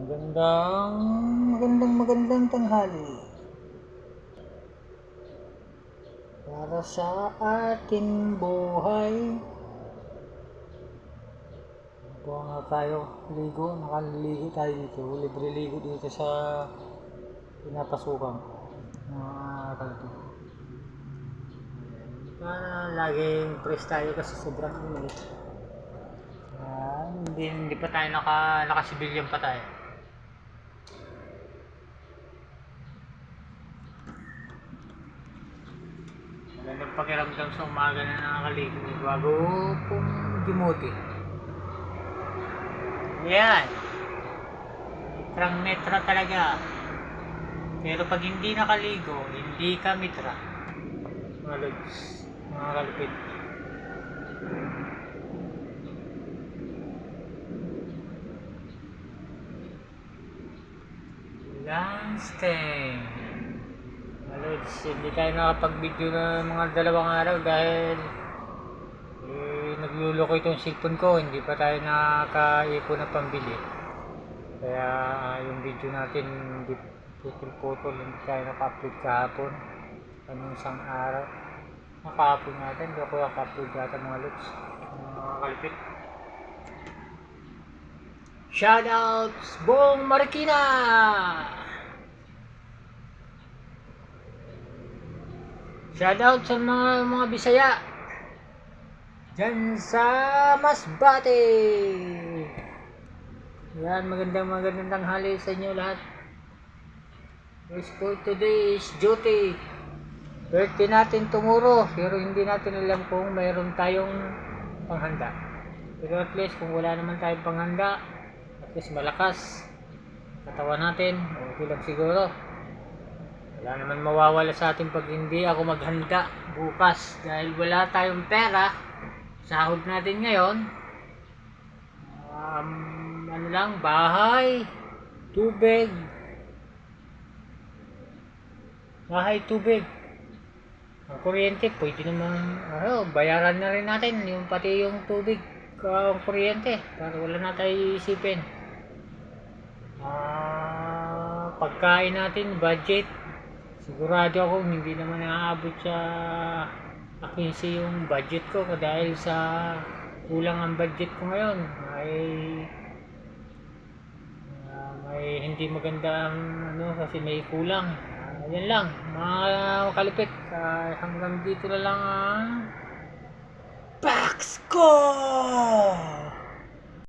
Magandang tanghali para sa ating buhay. Buha nga tayo, nakaligo tayo dito, libre ligo dito sa pinapasukan mga kalapit. Para laging press tayo kasi sobrang init. Hindi pa tayo nakasibilyan pa tayo. Magandang pakiramdam sa umaga na nakakaligo bago pong gimuti. Ayan. Metrang-metra talaga. Pero pag hindi nakaligo, hindi ka metra. Mga lods, mga kalupit. Lansting. Lods, hindi tayo nakapag-video ng mga 2 araw dahil nagluloko itong cellphone ko, hindi pa tayo nakaipon na pambili. Kaya yung video natin hindi putol-putol, hindi tayo naka-upload kahapon. Anong isang araw naka-upload natin, hindi ako naka-upload data mga lods, mga kalpit. Shoutouts buong Marikina! Shoutout sa mga Bisaya dyan sa Masbate. Yan, magandang tanghali sa inyo lahat. For today is duty. Birthday natin tomorrow, pero hindi natin alam kung mayroon tayong panghanda. Pero at least kung wala naman tayong panghanda, at least malakas katawan natin, okay lang siguro. Wala naman mawawala sa atin pag hindi ako maghanda bukas dahil wala tayong pera. Sahod natin ngayon bahay, tubig, ang kuryente pwede naman bayaran na rin natin yung pati yung tubig, ang kuryente para wala na tayo isipin. Pagkain natin, budget, sigurado ako hindi naman naaabot sa 15 yung budget ko dahil sa kulang ang budget ko ngayon. May hindi maganda kasi may kulang. Yan lang mga kalipit, hanggang dito na lang ang Pax ko.